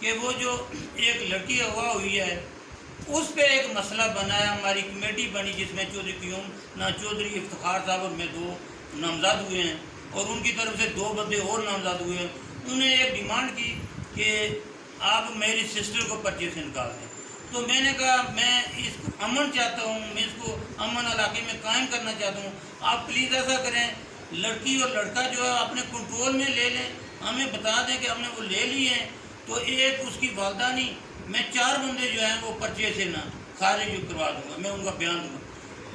کہ وہ جو ایک لڑکی اغوا ہوئی ہے اس پہ ایک مسئلہ بنا ہے. ہماری کمیٹی بنی جس میں چودھری قیوم نا چودھری افتخار صاحب اور میں 2 نامزد ہوئے ہیں اور ان کی طرف سے 2 بندے اور نامزد ہوئے ہیں. انہوں نے ایک ڈیمانڈ کی کہ آپ میری سسٹر کو پرچے سے نکال دیں. تو میں نے کہا میں اس کو امن چاہتا ہوں, میں اس کو امن علاقے میں قائم کرنا چاہتا ہوں. آپ پلیز ایسا کریں, لڑکی اور لڑکا جو ہے اپنے کنٹرول میں لے لیں, ہمیں بتا دیں کہ ہم نے وہ لے لی ہیں. تو ایک اس کی والدہ نہیں, میں 4 بندے جو ہیں وہ پرچے سے نا خارج کروا دوں گا, میں ان کا بیان دوں گا.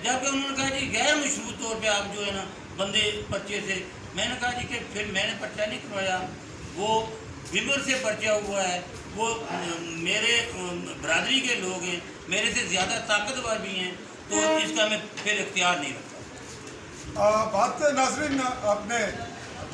جبکہ انہوں نے کہا جی غیر مشروط طور پہ آپ جو ہے نا بندے پرچے سے. میں نے کہا جی کہ پھر میں نے پرچہ نہیں کروایا, وہ ویور سے پرچہ ہوا ہے, وہ میرے برادری کے لوگ ہیں, میرے سے زیادہ طاقتور بھی ہیں, تو اس کا میں پھر اختیار نہیں رکھتا. بات ناظرین آپ نے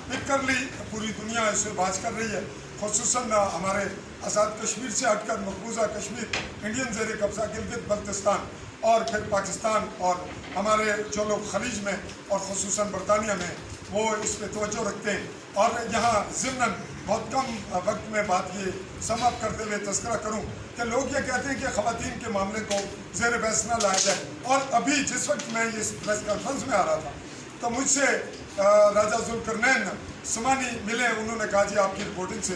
پک کر لی, پوری دنیا اس سے بات کر رہی ہے, خصوصاً ہمارے آزاد کشمیر سے ہٹ کر مقبوضہ کشمیر, انڈین زیر قبضہ گلگت بلتستان اور پھر پاکستان اور ہمارے جو لوگ خلیج میں اور خصوصاً برطانیہ میں وہ اس پہ توجہ رکھتے ہیں. اور یہاں ضمناً بہت کم وقت میں بات یہ سم اپ کرتے ہوئے تذکرہ کروں کہ لوگ یہ کہتے ہیں کہ خواتین کے معاملے کو زیر بحث نہ لایا جائے. اور ابھی جس وقت میں اس پریس کانفرنس میں آ رہا تھا تو مجھ سے راجہ ذوالقرنین سمانی ملے. انہوں نے کہا جی آپ کی رپورٹنگ سے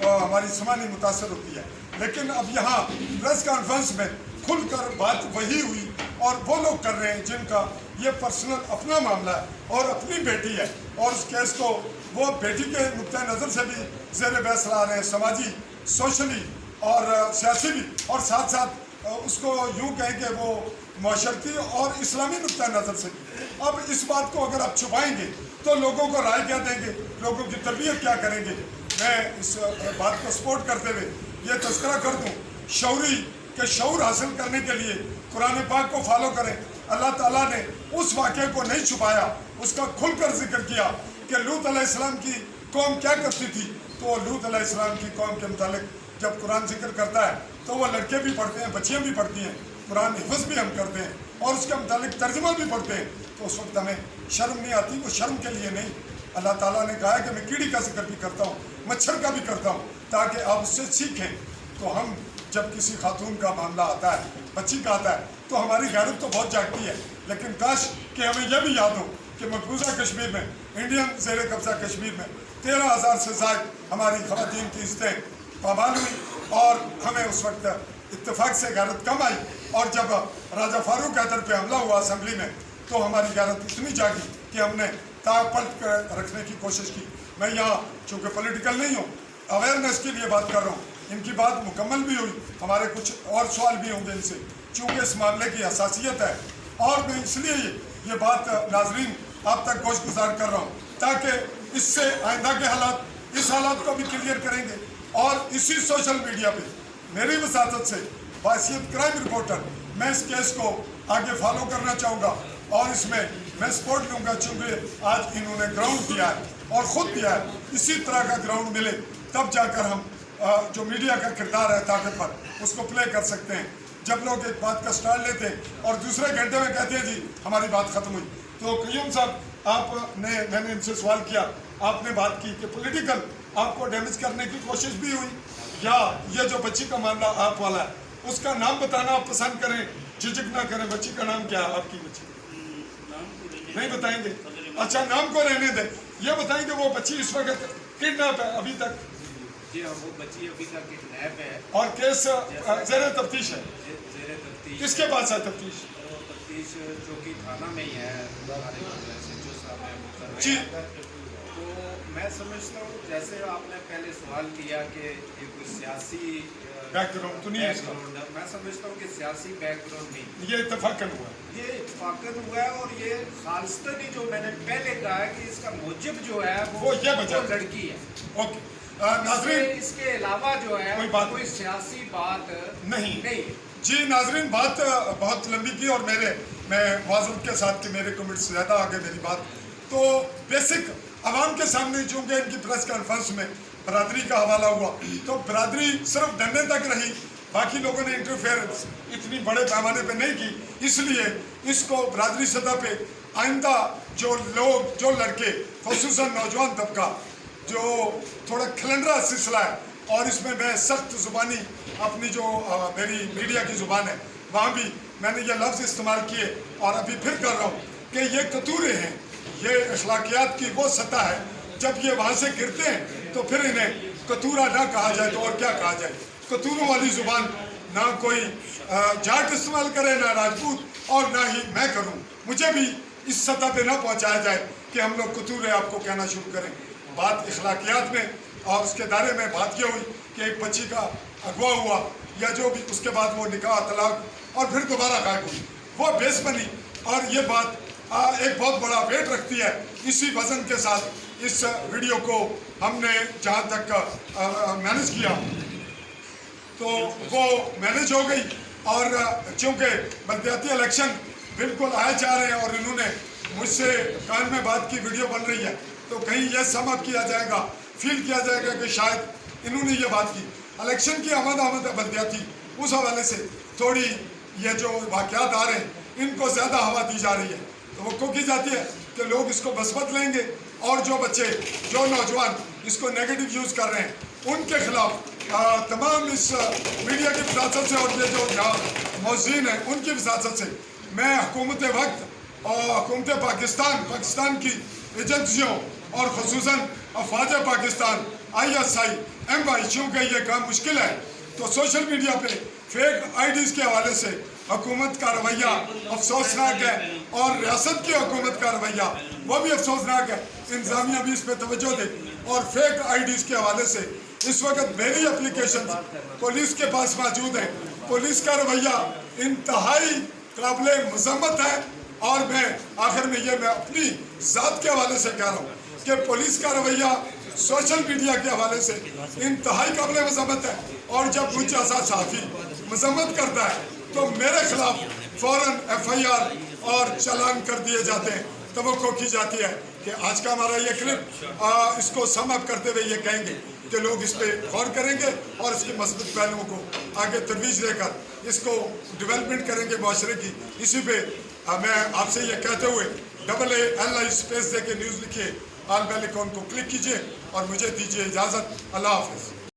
ہماری سمانی متاثر ہوتی ہے, لیکن اب یہاں پریس کانفرنس میں کھل کر بات وہی ہوئی اور وہ لوگ کر رہے ہیں جن کا یہ پرسنل اپنا معاملہ ہے اور اپنی بیٹی ہے, اور اس کیس کو وہ بیٹی کے نقطۂ نظر سے بھی زیر بحث لا رہے ہیں, سماجی, سوشلی اور سیاسی بھی, اور ساتھ ساتھ اس کو یوں کہیں کہ وہ معاشرتی اور اسلامی نقطۂ نظر سے بھی. اب اس بات کو اگر آپ چھپائیں گے تو لوگوں کو رائے کیا دیں گے, لوگوں کی تربیت کیا کریں گے. میں اس بات کو سپورٹ کرتے ہوئے یہ تذکرہ کر دوں شعوری کہ شعور حاصل کرنے کے لیے قرآن پاک کو فالو کریں. اللہ تعالیٰ نے اس واقعے کو نہیں چھپایا, اس کا کھل کر ذکر کیا کہ لوط علیہ السلام کی قوم کیا کرتی تھی. تو لوط علیہ السلام کی قوم کے متعلق جب قرآن ذکر کرتا ہے تو وہ لڑکے بھی پڑھتے ہیں, بچیاں بھی پڑھتی ہیں, قرآن حفظ بھی ہم کرتے ہیں اور اس کے متعلق ترجمہ بھی پڑھتے ہیں. تو اس وقت ہمیں شرم نہیں آتی. وہ شرم کے لیے نہیں, اللہ تعالیٰ نے کہا ہے کہ میں کیڑی کا ذکر بھی کرتا ہوں, مچھر کا بھی کرتا ہوں, تاکہ آپ اس سے سیکھیں. تو ہم جب کسی خاتون کا معاملہ آتا ہے, بچی کا آتا ہے, تو ہماری غیرت تو بہت جاگتی ہے, لیکن کاش کہ ہمیں یہ بھی یاد ہو کہ مقبوضہ کشمیر میں, انڈین زیر قبضہ کشمیر میں 13,000 سے زائد ہماری خواتین کی عزتیں پامال ہوئی, اور ہمیں اس وقت اتفاق سے غیرت کم آئی. اور جب راجہ فاروق حیدر پہ حملہ ہوا اسمبلی میں تو ہماری غیرت اتنی جاگی کہ ہم نے تاغ پلٹ کر رکھنے کی کوشش کی. میں یہاں چونکہ پولیٹیکل نہیں ہوں, اویئرنیس کے لیے بات کر رہا ہوں. ان کی بات مکمل بھی ہوئی, ہمارے کچھ اور سوال بھی ہوں گے ان سے, چونکہ اس معاملے کی حساسیت ہے. اور میں اس لیے یہ بات ناظرین آپ تک گوش گزار کر رہا ہوں تاکہ اس سے آئندہ کے حالات, اس حالات کو بھی کلیئر کریں گے. اور اسی سوشل میڈیا پہ میری وساطت سے بحیثیت کرائم رپورٹر میں اس کیس کو آگے فالو کرنا چاہوں گا, اور اس میں سپورٹ لوں گا, چونکہ آج انہوں نے گراؤنڈ دیا ہے اور خود دیا ہے. اسی طرح کا گراؤنڈ ملے تب جا کر ہم جو میڈیا کا کردار ہے طاقتور, اس کو پلے کر سکتے ہیں. جب لوگ ایک بات کا سٹال لیتے ہیں اور دوسرے گھنٹے میں کہتے ہیں جی ہماری بات ختم ہوئی. تو قیوم صاحب آپ نے, میں نے ان سے سوال کیا, آپ نے بات کی کہ پولیٹیکل آپ کو ڈیمیج کرنے کی کوشش بھی ہوئی, یا یہ جو بچی کا معاملہ آپ والا ہے اس کا نام بتانا آپ پسند کریں, جھجک نہ کریں. بچی کا نام کیا ہے آپ کی بچی؟ نہیں بتائیں گے؟ اچھا نام کو رہنے دیں. یہ بتائیں کہ وہ بچی اس وقت کڈنیپ ہے ابھی تک؟ جی ہاں, وہ بچی ابھی تک کڈنیپ ہے اور کیس زیر تفتیش ہے. زیر تفتیش. کس کے پاس ہے تفتیش؟ تفتیش چوکی تھانہ میں ہی ہے, جو صاحب ہے جی. تو میں سمجھتا ہوں جیسے آپ نے پہلے سوال کیا کہ یہ کوئی سیاسی بیک گراؤنڈ تو نہیں ہے اس کا. میں سمجھتا ہوں کہ سیاسی بیک گراؤنڈ نہیں, یہ اتفاقاً ہوا ہے. یہ اتفاقاً ہوا ہے, اور یہ خالصتاً ہی جو میں نے پہلے کہا ہے کہ اس کا موجب جو ہے وہ لڑکی ہے. اوکے ناظرین, اس کے علاوہ جو ہے کوئی سیاسی بات نہیں. جی ناظرین, بات بہت لمبی کی اور میں معذرت کے ساتھ کہ میرے کمنٹس زیادہ آگے میری بات. تو بیسک عوام کے سامنے چونکہ ان کی پریس کانفرنس میں برادری کا حوالہ ہوا تو برادری صرف ڈنڈے تک رہی, باقی لوگوں نے انٹرفیئرنس اتنی بڑے پیمانے پہ نہیں کی. اس لیے اس کو برادری سطح پہ آئندہ جو لوگ, جو لڑکے, خصوصاً نوجوان طبقہ جو تھوڑا کھلنڈرا سلسلہ ہے اور اس میں میں سخت زبانی اپنی جو میری میڈیا کی زبان ہے وہاں بھی میں نے یہ لفظ استعمال کیے اور ابھی پھر کر رہا ہوں کہ یہ کتورے ہیں، یہ اخلاقیات کی وہ سطح ہے جب یہ وہاں سے گرتے ہیں تو پھر انہیں کتورا نہ کہا جائے تو اور کیا کہا جائے. کتوروں والی زبان نہ کوئی جاٹ استعمال کرے، نہ راجپوت، اور نہ ہی میں کروں. مجھے بھی اس سطح پہ نہ پہنچایا جائے کہ ہم لوگ کتورے آپ کو کہنا شروع کریں. بات اخلاقیات میں اور اس کے دائرے میں بات یہ ہوئی کہ ایک بچی کا اغوا ہوا یا جو بھی، اس کے بعد وہ نکاح طلاق اور پھر دوبارہ غائب ہوئی، وہ بیس بنی. اور یہ بات ایک بہت بڑا ویٹ رکھتی ہے. اسی وزن کے ساتھ اس ویڈیو کو ہم نے جہاں تک مینیج کیا تو وہ مینیج ہو گئی. اور چونکہ بلدیاتی الیکشن بالکل آئے جا رہے ہیں اور انہوں نے مجھ سے کان میں بات کی ویڈیو بن رہی ہے تو کہیں یہ سم اپ کیا جائے گا، فیل کیا جائے گا کہ شاید انہوں نے یہ بات کی. الیکشن کی آمد ہے بلدیاتی، اس حوالے سے تھوڑی یہ جو واقعات آ رہے ہیں ان کو زیادہ ہوا دی جا رہی ہے. توقع کی جاتی ہے کہ لوگ اس کو مثبت لیں گے اور جو بچے، جو نوجوان اس کو نیگیٹو یوز کر رہے ہیں ان کے خلاف تمام اس میڈیا کی وساطت سے اور یہ جو یہاں موزین ہیں ان کی وساطت سے میں حکومت وقت اور حکومت پاکستان کی ایجنسیوں اور خصوصاً افواج پاکستان ISI MI، چونکہ یہ کام مشکل ہے تو سوشل میڈیا پہ فیک IDs کے حوالے سے حکومت کا رویہ افسوسناک ہے اور ریاست کی حکومت کا رویہ وہ بھی افسوسناک ہے. انتظامیہ بھی اس پہ توجہ دے. اور فیک IDs کے حوالے سے اس وقت میری اپلیکیشن پولیس کے پاس موجود ہیں. پولیس کا رویہ انتہائی قابل مذمت ہے اور میں آخر میں یہ میں اپنی ذات کے حوالے سے کہہ رہا ہوں کہ پولیس کا رویہ سوشل میڈیا کے حوالے سے انتہائی قابل مذمت ہے. اور جب مجھ جیسا صحافی مذمت کرتا ہے تو میرے خلاف فوراً FIR اور چالان کر دیے جاتے ہیں. توقع کی جاتی ہے کہ آج کا ہمارا یہ کلپ اس کو سم اپ کرتے ہوئے یہ کہیں گے کہ لوگ اس پہ غور کریں گے اور اس کے مثبت پہلوؤں کو آگے ترویج دے کر اس کو ڈیولپمنٹ کریں گے معاشرے کی. اسی پہ میں آپ سے یہ کہتے ہوئے AALI اسپیس دے کے نیوز لکھیے، آل بیل آئیکن کو کلک کیجئے اور مجھے دیجئے اجازت. اللہ حافظ.